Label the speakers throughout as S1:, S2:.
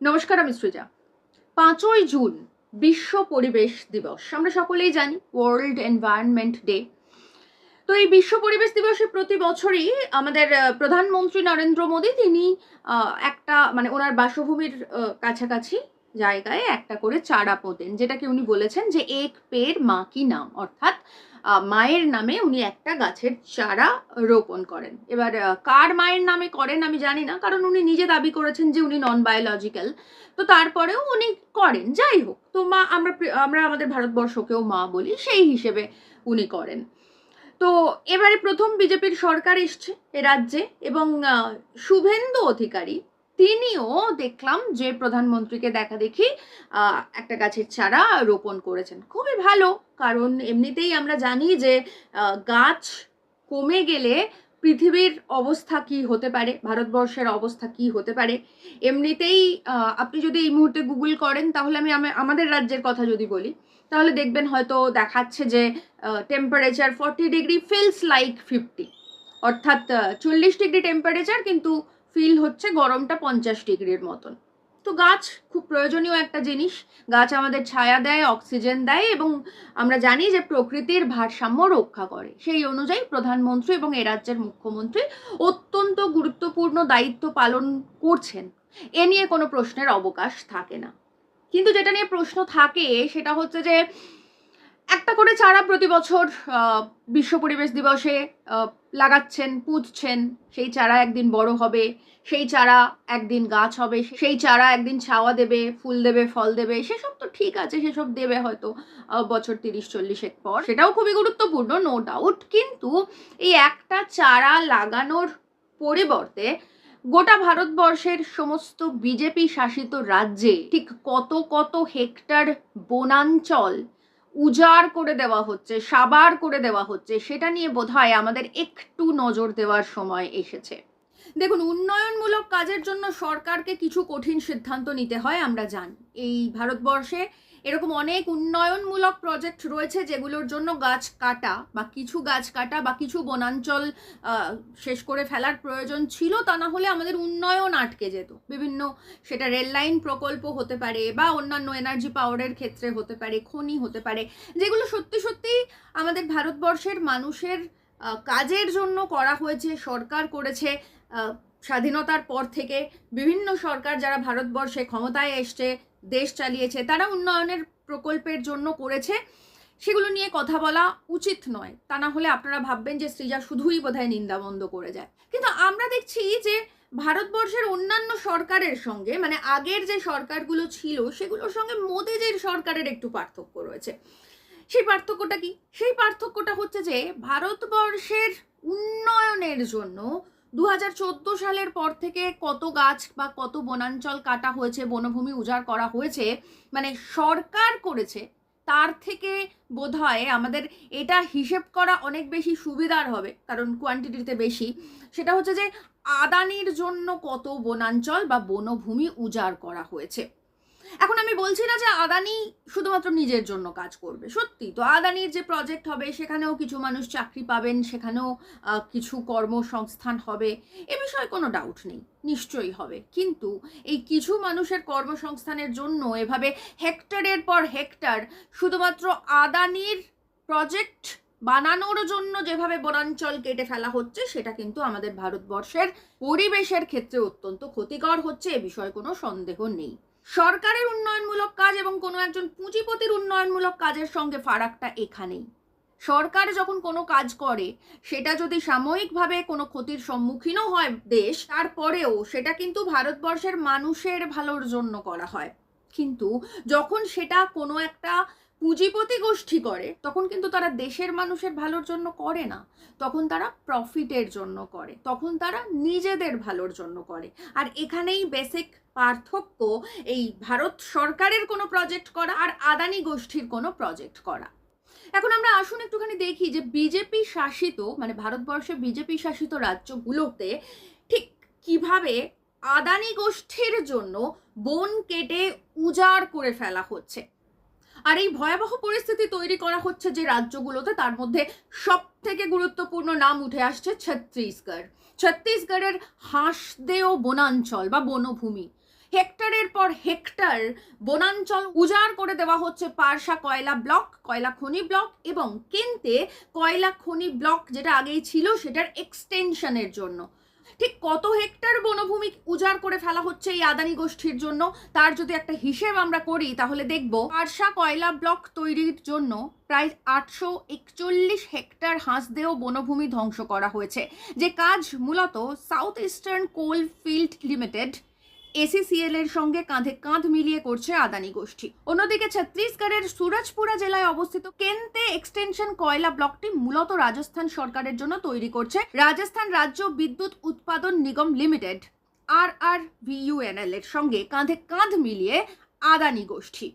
S1: নমস্কার, আমি সৃজা। 5ই জুন বিশ্ব পরিবেশ দিবস। আমরা সকলেই জানি ওয়ার্ল্ড এনভায়রনমেন্ট ডে। তো এই বিশ্ব পরিবেশ দিবসে প্রতি বছরই আমাদের প্রধানমন্ত্রী নরেন্দ্র মোদী তিনি একটা মানে ওনার বাসভূমির কাছাকাছি জায়গায় একটা করে চারা পোঁতেন, যেটাকে উনি বলেছেন যে এক পেড় মা কি নাম, অর্থাৎ মায়ের নামে উনি একটা গাছের চারা রোপণ করেন। এবার কার মায়ের নামে করেন আমি জানি না, কারণ উনি নিজে দাবি করেছেন যে উনি নন বায়োলজিক্যাল। তো তারপরেও উনি করেন, যাই হোক। তো মা আমরা আমাদের ভারতবর্ষকেও মা বলি, সেই হিসেবে উনি করেন। তো এবারে প্রথম বিজেপির সরকার এসছে এ রাজ্যে, এবং শুভেন্দু অধিকারী তিনিও দেখলাম যে প্রধানমন্ত্রীকে দেখা দেখি একটা গাছের চারা রোপণ করেছেন। খুবই ভালো, কারণ এমনিতেই আমরা জানি যে গাছ কমে গেলে পৃথিবীর অবস্থা কি হতে পারে, ভারতবর্ষের অবস্থা কি হতে পারে। এমনিতেই আপনি যদি এই মুহূর্তে গুগল করেন, তাহলে আমি আমাদের রাজ্যের কথা যদি বলি, তাহলে দেখবেন হয়তো দেখাচ্ছে যে টেম্পারেচার 40 ডিগ্রি ফিলস লাইক 50, অর্থাৎ 40 ডিগ্রি টেম্পারেচার, কিন্তু ফিল হচ্ছে গরমটা 50 ডিগ্রির মতন। তো গাছ খুব প্রয়োজনীয় একটা জিনিস। গাছ আমাদের ছায়া দেয়, অক্সিজেন দেয়, এবং আমরা জানি যে প্রকৃতির ভারসাম্য রক্ষা করে। সেই অনুযায়ী প্রধানমন্ত্রী এবং এ রাজ্যের মুখ্যমন্ত্রী অত্যন্ত গুরুত্বপূর্ণ দায়িত্ব পালন করছেন। এ নিয়ে কোনো প্রশ্নের অবকাশ থাকে না। কিন্তু যেটা নিয়ে প্রশ্ন থাকে সেটা হচ্ছে যে একটা করে চারা প্রতি বছর বিশ্ব পরিবেশ দিবসে লাগাচ্ছেন, পুঁতছেন। সেই চারা একদিন বড় হবে, সেই চারা একদিন গাছ হবে, সেই চারা একদিন ছাওয়া দেবে, ফুল দেবে, ফল দেবে। সেসব তো ঠিক আছে, সেসব দেবে হয়তো বছর 30-40 পর, সেটাও খুবই গুরুত্বপূর্ণ, নো ডাউট। কিন্তু এই একটা চারা লাগানোর পরিবর্তে গোটা ভারতবর্ষের সমস্ত বিজেপি শাসিত রাজ্যে ঠিক কত কত হেক্টর বনাঞ্চল উজাড় করে দেওয়া হচ্ছে, সাবার করে দেওয়া হচ্ছে, সেটা নিয়ে বোধহয় আমাদের একটু নজর দেওয়ার সময় এসেছে। দেখুন, উন্নয়নমূলক কাজের জন্য সরকারকে কিছু কঠিন সিদ্ধান্ত নিতে হয়, আমরা জানি। এই ভারতবর্ষে এরকম অনেক উন্নয়নমূলক প্রজেক্ট রয়েছে যেগুলোর জন্য গাছ কাটা বা কিছু বনাঞ্চল শেষ করে ফেলার প্রয়োজন ছিল, তা না হলে আমাদের উন্নয়ন আটকে যেত। বিভিন্ন, সেটা রেল লাইন প্রকল্প হতে পারে বা অন্যান্য এনার্জি পাওয়ারের ক্ষেত্রে হতে পারে, খনি হতে পারে, যেগুলো সত্যি সত্যি আমাদের ভারতবর্ষের মানুষের কাজের জন্য করা হয়েছে, সরকার করেছে। স্বাধীনতার পর থেকে বিভিন্ন সরকার যারা ভারতবর্ষে ক্ষমতায় এসছে, দেশ চালিয়েছে, তারা উন্নয়নের প্রকল্পের জন্য করেছে। সেগুলো নিয়ে কথা বলা উচিত নয়, তা না হলে আপনারা ভাববেন যে সৃজা শুধুই বোধহয় নিন্দাবন্ধ করে যায়। কিন্তু আমরা দেখছি যে ভারতবর্ষের অন্যান্য সরকারের সঙ্গে, মানে আগের যে সরকারগুলো ছিল সেগুলোর সঙ্গে মোদিজির সরকারের একটু পার্থক্য রয়েছে। সেই পার্থক্যটা কি? সেই পার্থক্যটা হচ্ছে যে ভারতবর্ষের উন্নয়নের জন্য 2014 সালের পর থেকে কত গাছ বা কত বনাঞ্চল কাটা হয়েছে, বনভূমি উজাড় করা হয়েছে, মানে সরকার করেছে, তার থেকে বোধহয় আমাদের এটা হিসেব করা অনেক বেশি সুবিধার হবে, কারণ কোয়ান্টিটিতে বেশি। সেটা হচ্ছে যে আদানির জন্য কত বনাঞ্চল বা বনভূমি উজাড় করা হয়েছে। এখন আমি বলছি না যে আদানি শুধুমাত্র নিজের জন্য কাজ করবে, সত্যি তো আদানির যে প্রজেক্ট হবে সেখানেও কিছু মানুষ চাকরি পাবেন, সেখানেও কিছু কর্মসংস্থান হবে, এ বিষয়ে কোনো ডাউট নেই, নিশ্চয়ই হবে। কিন্তু এই কিছু মানুষের কর্মসংস্থানের জন্য এভাবে হেক্টরের পর হেক্টর শুধুমাত্র আদানির প্রজেক্ট বানানোর জন্য যেভাবে বনাঞ্চল কেটে ফেলা হচ্ছে, সেটা কিন্তু আমাদের ভারতবর্ষের পরিবেশের ক্ষেত্রে অত্যন্ত ক্ষতিকর হচ্ছে, এ বিষয়ে কোনো সন্দেহ নেই। সরকারের উন্নয়নমূলক কাজ এবং কোনো একজন পুঁজিপতির উন্নয়নমূলক কাজের সঙ্গে ফারাকটা এখানেই। সরকার যখন কোনো কাজ করে, সেটা যদি সাময়িকভাবে কোনো ক্ষতির সম্মুখীনও হয় দেশ, তারপরেও সেটা কিন্তু ভারতবর্ষের মানুষের ভালোর জন্য করা হয়। কিন্তু যখন সেটা কোনো একটা পুঁজিপতি গোষ্ঠী করে, তখন কিন্তু তারা দেশের মানুষের ভালোর জন্য করে না, তখন তারা প্রফিটের জন্য করে, তখন তারা নিজেদের ভালোর জন্য করে। আর এখানেই বেসিক পার্থক্য এই ভারত সরকারের কোনো প্রজেক্ট করা আর আদানি গোষ্ঠীর কোনো প্রজেক্ট করা। এখন আমরা আসুন একটুখানি দেখি যে বিজেপি শাসিত, মানে ভারতবর্ষে বিজেপি শাসিত রাজ্যগুলোতে ঠিক কিভাবে আদানি গোষ্ঠীর জন্য বন কেটে উজাড় করে ফেলা হচ্ছে। আর এই ভয়াবহ পরিস্থিতি তৈরি করা হচ্ছে যে রাজ্যগুলোতে, তার মধ্যে সব থেকে গুরুত্বপূর্ণ নাম উঠে আসছে ছত্তিশগড়। ছত্তিশগড়ের হাঁসদেও বনাঞ্চল বা বনভূমি হেক্টরের পর পর হেক্টর বনাঞ্চল উজাড় করে দেওয়া হচ্ছে পারশা কয়লা ব্লক, কয়লা খনি ব্লক এবং কেন্তে কয়লা খনি ব্লক যেটা আগেই ছিল সেটার এক্সটেনশনের জন্য। ঠিক কত হেক্টর বনভূমি উজাড় করে ফেলা হচ্ছে এই আদানি গোষ্ঠীর জন্য, তার যদি একটা হিসেব আমরা করি তাহলে দেখব পারশা কয়লা ব্লক তৈরির জন্য প্রায় 841 হেক্টর হাঁসদেও বনভূমি ধ্বংস করা হয়েছে, যে কাজ মূলত সাউথ ইস্টার্ন কোল ফিল্ড লিমিটেড ACCL এর সঙ্গে কাঁধে কাঁধ মিলিয়ে করছে আদানি গোষ্ঠী। অন্যদিকে ছত্তিশগড়ের সুরজপুরা জেলায় অবস্থিত কেন্তে এক্সটেনশন কয়লা ব্লকটি মূলত রাজস্থান সরকারের জন্য তৈরি করছে রাজস্থান রাজ্য বিদ্যুৎ উৎপাদন নিগম লিমিটেড RRVUNL এর সঙ্গে কাঁধে কাঁধ মিলিয়ে আদানি গোষ্ঠী।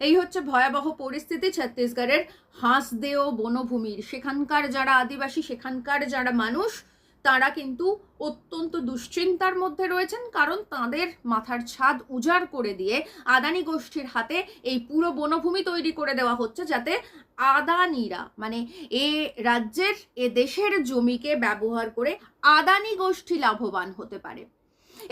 S1: এই হচ্ছে ভয়াবহ পরিস্থিতি ছত্তিশগড়ের হাঁসদেও বনভূমির। সেখানকার যারা আদিবাসী, সেখানকার যারা মানুষ, তারা কিন্তু অত্যন্ত দুশ্চিন্তার মধ্যে রয়েছেন, কারণ তাদের মাথার ছাদ উজাড় করে দিয়ে আদানি গোষ্ঠীর হাতে এই পুরো বনভূমি তৈরি করে দেওয়া হচ্ছে, যাতে আদানিরা মানে এ রাজ্যের এ দেশের জমিকে ব্যবহার করে আদানি গোষ্ঠী লাভবান হতে পারে।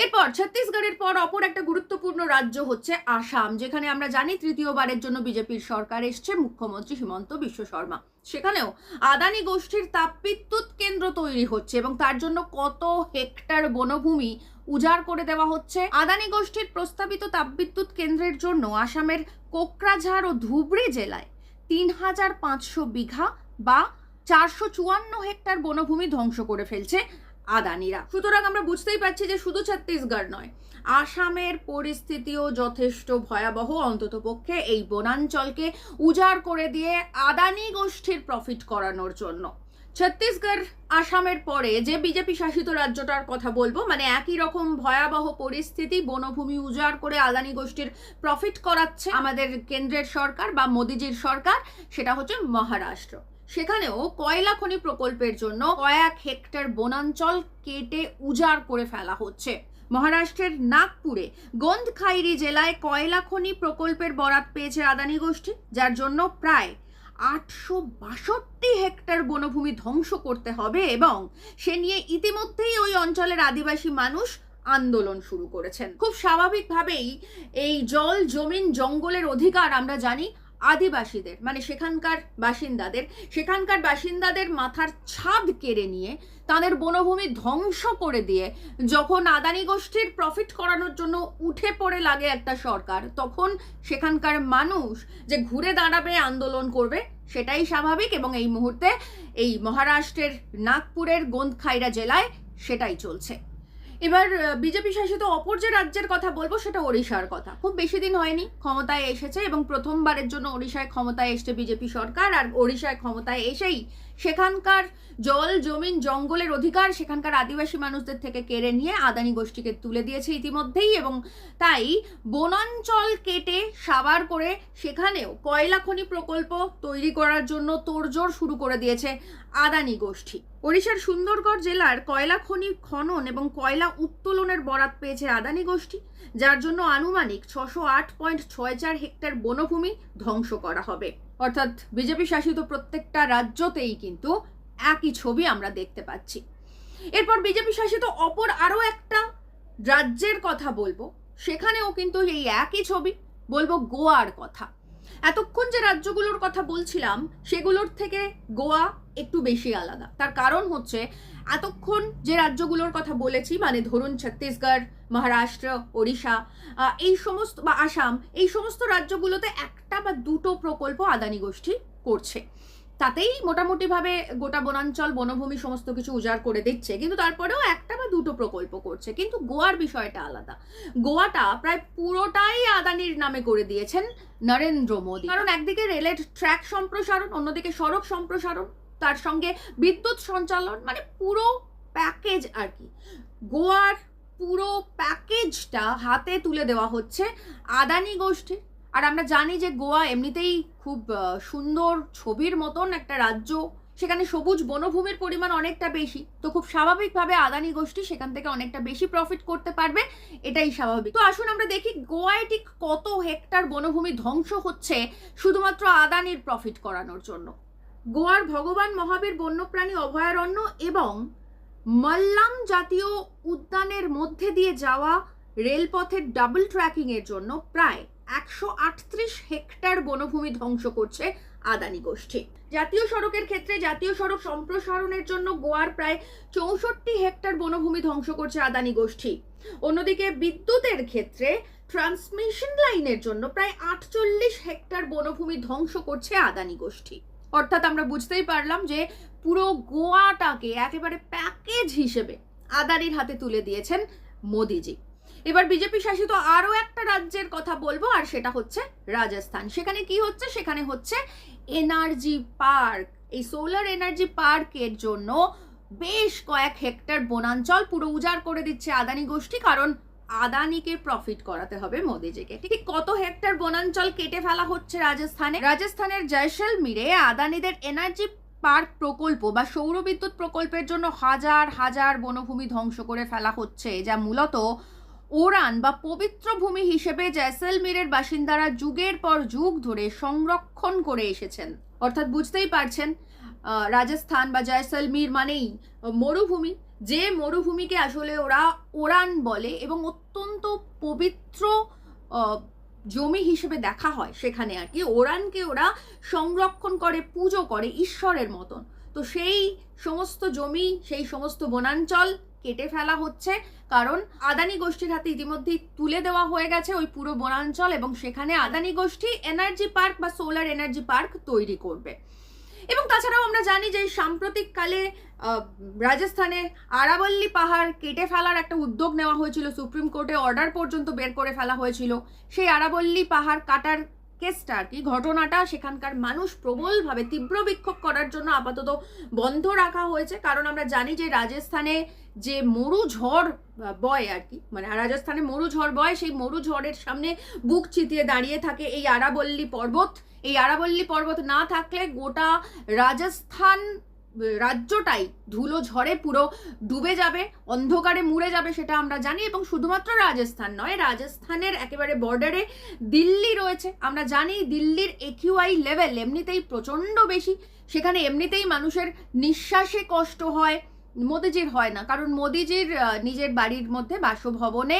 S1: এরপর ছত্তিশগড়ের পর অপর একটা গুরুত্বপূর্ণ রাজ্য হচ্ছে আসাম, যেখানে আমরা জানি তৃতীয়বারের জন্য বিজেপির সরকার এসছে, মুখ্যমন্ত্রী হিমন্ত বিশ্ব শর্মা। সেখানেও আদানি গোষ্ঠীর তাপবিদ্যুৎ কেন্দ্র তৈরি হচ্ছে এবং তার জন্য কত হেক্টর বনভূমি উজাড় করে দেওয়া হচ্ছে। আদানি গোষ্ঠীর প্রস্তাবিত তাপবিদ্যুৎ কেন্দ্রের জন্য আসামের কোকরাঝাড় ও ধুবড়ী জেলায় 3500 বিঘা বা 454 হেক্টর বনভূমি ধ্বংস করে ফেলছে আদানিরা। সুতরাং আমরা বুঝতেই পারছি যে শুধু ছত্তিশগড় নয়, আসামের পরিস্থিতিও যথেষ্ট ভয়াবহ। অন্ততপক্ষে এই বনাঞ্চলকে উজাড় করে দিয়ে আদানি গোষ্ঠীর প্রফিট করানোর জন্য। ছত্তিশগড় আসামের পরে যে বিজেপি শাসিত রাজ্যটার কথা বলবো, মানে একই রকম ভয়াবহ পরিস্থিতি, বনভূমি উজাড় করে আদানি গোষ্ঠীর প্রফিট করাচ্ছে আমাদের কেন্দ্রের সরকার বা মোদিজির সরকার, সেটা হচ্ছে মহারাষ্ট্র। সেখানেও কয়লা খনি প্রকল্পের জন্য কয়েক হেক্টর বনাঞ্চল কেটে উজাড় করে ফেলা হচ্ছে। মহারাষ্ট্রের নাগপুরে গোন্দখাইরি জেলায় কয়লা খনি প্রকল্পের বরাত পেয়েছে আদানি গোষ্ঠী, যার জন্য প্রায় 862 হেক্টর বনভূমি ধ্বংস করতে হবে এবং সে নিয়ে ইতিমধ্যেই ওই অঞ্চলের আদিবাসী মানুষ আন্দোলন শুরু করেছেন। খুব স্বাভাবিকভাবেই এই জল, জমিন, জঙ্গলের অধিকার আমরা জানি আদিবাসীদের, মানে সেখানকার বাসিন্দাদের মাথার ছাদ কেড়ে নিয়ে তাদের বনভূমি ধ্বংস করে দিয়ে যখন আদানি গোষ্ঠীর প্রফিট করানোর জন্য উঠে পড়ে লাগে একটা সরকার, তখন সেখানকার মানুষ যে ঘুরে দাঁড়াবে, আন্দোলন করবে, সেটাই স্বাভাবিক। এবং এই মুহূর্তে এই মহারাষ্ট্রের নাগপুরের গোন্দখাইরা জেলায় সেটাই চলছে। এবার বিজেপি শাসিত অপর যে রাজ্যের কথা বলবো সেটা ওড়িশার কথা। খুব বেশি দিন হয়নি ক্ষমতায় এসেছে এবং প্রথমবারের জন্য ওড়িশায় ক্ষমতায় এসছে বিজেপি সরকার। আর ওড়িশায় ক্ষমতায় এসেই সেখানকার জল, জমিন, জঙ্গলের অধিকার সেখানকার আদিবাসী মানুষদের থেকে কেড়ে নিয়ে আদানি গোষ্ঠীকে তুলে দিয়েছে ইতিমধ্যেই, এবং তাই বনাঞ্চল কেটে সাবার করে সেখানেও কয়লা খনি প্রকল্প তৈরি করার জন্য তোড়জোড় শুরু করে দিয়েছে আদানি গোষ্ঠী। ওড়িশার সুন্দরগড় জেলার কয়লা খনি খনন এবং কয়লা উত্তোলনের বরাত পেয়েছে আদানি গোষ্ঠী, যার জন্য আনুমানিক 608.64 হেক্টর বনভূমি ধ্বংস করা হবে। অর্থাৎ বিজেপি শাসিত প্রত্যেকটা রাজ্যতেই কিন্তু একই ছবি আমরা দেখতে পাচ্ছি। এরপর বিজেপি শাসিত অপর আরো একটা রাজ্যের কথা বলবো, সেখানেও কিন্তু এই একই ছবি। বলবো গোয়ার কথা। এতক্ষণ যে রাজ্যগুলোর কথা বলছিলাম সেগুলোর থেকে গোয়া একটু বেশি আলাদা। তার কারণ হচ্ছে এতক্ষণ যে রাজ্যগুলোর কথা বলেছি, মানে ধরুন ছত্তিশগড়, মহারাষ্ট্র, ওড়িশা, এই সমস্ত বা আসাম, এই সমস্ত রাজ্যগুলোতে একটা বা দুটো প্রকল্প আদানি গোষ্ঠী করছে, তাতেই মোটামুটিভাবে গোটা বনাঞ্চল, বনভূমি সমস্ত কিছু উজাড় করে দিচ্ছে, কিন্তু তারপরেও একটা বা দুটো প্রকল্প করছে। কিন্তু গোয়ার বিষয়টা আলাদা। গোয়াটা প্রায় পুরোটাই আদানির নামে করে দিয়েছেন নরেন্দ্র মোদী। কারণ একদিকে রেলের ট্র্যাক সম্প্রসারণ, অন্যদিকে সড়ক সম্প্রসারণ, তার সঙ্গে বিদ্যুৎ সঞ্চালন, মানে পুরো প্যাকেজ আর কি। গোয়ার পুরো প্যাকেজটা হাতে তুলে দেওয়া হচ্ছে আদানি গোষ্ঠীর। আর আমরা জানি যে গোয়া এমনিতেই খুব সুন্দর ছবির মতন একটা রাজ্য, সেখানে সবুজ বনভূমির পরিমাণ অনেকটা বেশি, তো খুব স্বাভাবিকভাবে আদানি গোষ্ঠী সেখান থেকে অনেকটা বেশি প্রফিট করতে পারবে, এটাই স্বাভাবিক। তো আসুন আমরা দেখি গোয়ায় ঠিক কত হেক্টর বনভূমি ধ্বংস হচ্ছে শুধুমাত্র আদানির প্রফিট করানোর জন্য। গোয়ার ভগবান মহাবীর বন্যপ্রাণী অভয়ারণ্য এবং মল্লাম জাতীয় উদ্যানের মধ্যে দিয়ে যাওয়া রেলপথের ডাবল ট্র্যাকিংয়ের জন্য প্রায় 138 হেক্টর বনভূমি ধ্বংস করছে আদানি গোষ্ঠী। জাতীয় সড়কের ক্ষেত্রে জাতীয় সড়ক সম্প্রসারণের জন্য গোয়ার প্রায় 64 হেক্টর বনভূমি ধ্বংস করছে আদানি গোষ্ঠী। অন্যদিকে বিদ্যুতের ক্ষেত্রে ট্রান্সমিশন লাইনের জন্য প্রায় 48 হেক্টর বনভূমি ধ্বংস করছে আদানি গোষ্ঠী। অর্থাৎ আমরা বুঝতেই পারলাম যে পুরো গোয়াটাকে একেবারে প্যাকেজ হিসেবে আদানির হাতে তুলে দিয়েছেন মোদিজি। এবার বিজেপি শাসিত আরো একটা রাজ্যের কথা বলবো, আর সেটা হচ্ছে রাজস্থান। সেখানে কি হচ্ছে? সেখানে হচ্ছে এনার্জি পার্ক। এই সোলার এনার্জি পার্কের জন্য বেশ কয়েক হেক্টর বনাঞ্চল পুরো উজাড় করে দিচ্ছে আদানি গোষ্ঠী, কারণ আদানিকে প্রফিট করাতে হবে মোদিজিকে। ঠিক কত হেক্টর বনাঞ্চল কেটে ফেলা হচ্ছে রাজস্থানের জয়সলমীরে আদানিদের এনার্জি পার্ক প্রকল্প বা সৌর বিদ্যুৎ প্রকল্পের জন্য হাজার হাজার বনভূমি ধ্বংস করে ফেলা হচ্ছে, যা মূলত ওরান বা পবিত্র ভূমি হিসেবে জয়সলমীরের বাসিন্দারা যুগের পর যুগ ধরে সংরক্ষণ করে এসেছেন। অর্থাৎ বুঝতেই পারছেন, রাজস্থান বা জয়সলমীর মানেই মরুভূমি, যে মরুভূমিকে আসলে ওরা ওরান বলে এবং অত্যন্ত পবিত্র জমি হিসেবে দেখা হয় সেখানে আর কি। ওরানকে ওরা সংরক্ষণ করে, পুজো করে ঈশ্বরের মতন। তো সেই সমস্ত জমি, সেই সমস্ত বনাঞ্চল কেটে ফেলা হচ্ছে, কারণ আদানি গোষ্ঠীর হাতে ইতিমধ্যেই তুলে দেওয়া হয়ে গেছে ওই পুরো বনাঞ্চল, এবং সেখানে আদানি গোষ্ঠী এনার্জি পার্ক বা সোলার এনার্জি পার্ক তৈরি করবে। এবং তাছাড়াও আমরা জানি যে সাম্প্রতিককালে রাজস্থানে আরাবল্লী পাহাড় কেটে ফেলার একটা উদ্যোগ নেওয়া হয়েছিল, সুপ্রিম কোর্টে অর্ডার পর্যন্ত বের করে ফেলা হয়েছিল। সেই আরাবল্লী পাহাড় কাটার কেসটা আর কি, ঘটনাটা সেখানকার মানুষ প্রবলভাবে তীব্র বিক্ষোভ করার জন্য আপাতত বন্ধ রাখা হয়েছে। কারণ আমরা জানি যে রাজস্থানে যে মরু ঝড় বয় আর কি, মানে রাজস্থানে মরু ঝড় বয়, সেই মরু ঝড়ের সামনে বুক চিতিয়ে দাঁড়িয়ে থাকে এই আরাবল্লী পর্বত। এই আরাবল্লী পর্বত না থাকলে গোটা রাজস্থান রাজ্যটাই ধুলো ঝড়ে পুরো ডুবে যাবে, অন্ধকারে মুড়ে যাবে, সেটা আমরা জানি। এবং শুধুমাত্র রাজস্থান নয়, রাজস্থানের একেবারে বর্ডারে দিল্লি রয়েছে। আমরা জানি দিল্লির AQI লেভেল এমনিতেই প্রচণ্ড বেশি, সেখানে এমনিতেই মানুষের নিঃশ্বাসে কষ্ট হয়। মোদিজির হয় না, কারণ মোদিজির নিজের বাড়ির মধ্যে বাসভবনে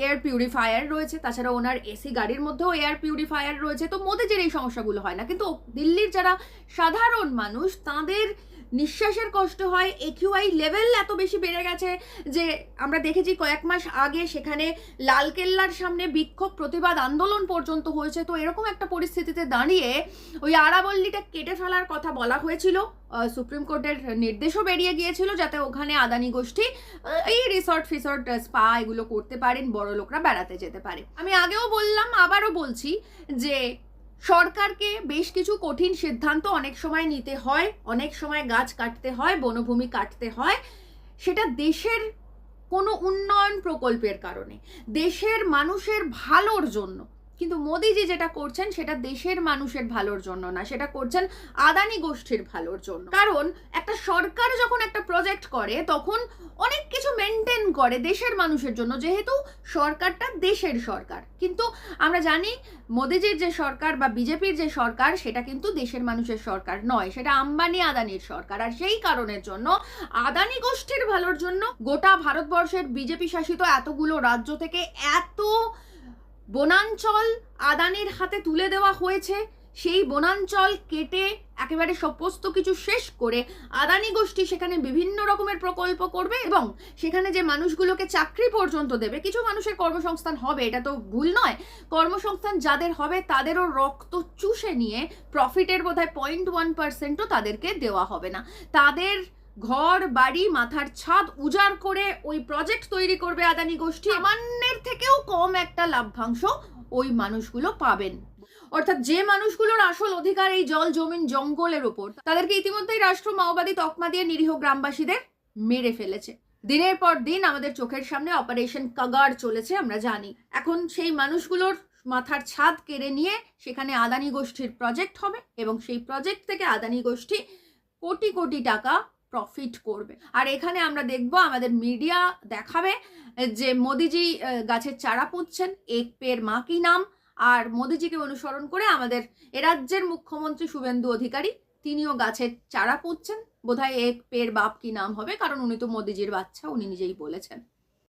S1: এয়ার পিউরিফায়ার রয়েছে, তাছাড়া ওনার এসি গাড়ির মধ্যেও এয়ার পিউরিফায়ার রয়েছে, তো মোদিজির এই সমস্যাগুলো হয় না। কিন্তু দিল্লির যারা সাধারণ মানুষ, তাদের নিঃশ্বাসের কষ্ট হয়। AQI লেভেল এত বেশি বেড়ে গেছে যে আমরা দেখেছি কয়েক মাস আগে সেখানে লালকেল্লার সামনে বিক্ষোভ, প্রতিবাদ আন্দোলন পর্যন্ত হয়েছে। তো এরকম একটা পরিস্থিতিতে দাঁড়িয়ে ওই আরাবল্লীটা কেটে ফেলার কথা বলা হয়েছিল, সুপ্রিম কোর্টের নির্দেশও বেরিয়ে গিয়েছিল যাতে ওখানে আদানি গোষ্ঠী এই রিসর্ট ফিসর্ট স্পা এগুলো করতে পারেন, বড় লোকরা বেড়াতে যেতে পারে। আমি আগেও বললাম, আবারও বলছি যে সরকারকে বেশ কিছু কঠিন সিদ্ধান্ত অনেক সময় নিতে হয়, অনেক সময় গাছ কাটতে হয়, বনভূমি কাটতে হয়। সেটা দেশের কোনো উন্নয়ন প্রকল্পের কারণে, দেশের মানুষের ভালোর জন্য। কিন্তু মোদিজি যেটা করছেন সেটা দেশের মানুষের ভালোর জন্য না, সেটা করছেন আদানি গোষ্ঠীর ভালোর জন্য। কারণ একটা সরকার যখন একটা প্রজেক্ট করে তখন অনেক কিছু মেনটেন করে দেশের মানুষের জন্য, যেহেতু সরকারটা দেশের সরকার। কিন্তু আমরা জানি মোদিজির যে সরকার বা বিজেপির যে সরকার, সেটা কিন্তু দেশের মানুষের সরকার নয়, সেটা আম্বানি আদানির সরকার। আর সেই কারণের জন্য আদানি গোষ্ঠীর ভালোর জন্য গোটা ভারতবর্ষের বিজেপি শাসিত এতগুলো রাজ্য থেকে এত বনাঞ্চল আদানির হাতে তুলে দেওয়া হয়েছে। সেই বনাঞ্চল কেটে একেবারে সমস্ত কিছু শেষ করে আদানি গোষ্ঠী সেখানে বিভিন্ন রকমের প্রকল্প করবে, এবং সেখানে যে মানুষগুলোকে চাকরি পর্যন্ত দেবে। কিছু মানুষের কর্মসংস্থান হবে, এটা তো ভুল নয়। কর্মসংস্থান যাদের হবে তাদেরও রক্ত চুষে নিয়ে প্রফিটের বোধহয় 0.1%ও তাদেরকে দেওয়া হবে না। তাদের ঘর বাড়ি মাথার ছাদ উজাড় করে ওই প্রজেক্ট তৈরি করবে আদানি গোষ্ঠী। সামান্যের থেকেও কম একটা লাভ্যাংশ ওই মানুষগুলো পাবেন। অর্থাৎ যে মানুষগুলোর আসল অধিকার এই জল জমিন জঙ্গলের উপর, তাদেরকে ইতিমধ্যেই রাষ্ট্র মাওবাদী তকমা দিয়ে নিরীহ গ্রামবাসীদের মেরে ফেলেছে। দিনের পর দিন আমাদের চোখের সামনে অপারেশন কাগার চলেছে, আমরা জানি। এখন সেই মানুষগুলোর মাথার ছাদ কেড়ে নিয়ে সেখানে আদানি গোষ্ঠীর প্রজেক্ট হবে, এবং সেই প্রজেক্ট থেকে আদানি গোষ্ঠী কোটি কোটি টাকা প্রফিট করবে। আর এখানে আমরা দেখব, আমাদের মিডিয়া দেখাবে যে মোদিজি গাছের চারা পুঁতছেন, এক পের মা কি নাম। আর মোদিজিকে অনুসরণ করে আমাদের এরাজ্যের মুখ্যমন্ত্রী শুভেন্দু অধিকারী, তিনিও গাছের চারা পুঁতছেন। বোধহয় এক পের বাপ কি নাম হবে, কারণ উনি তো মোদিজির বাচ্চা, উনি নিজেই বলেছেন।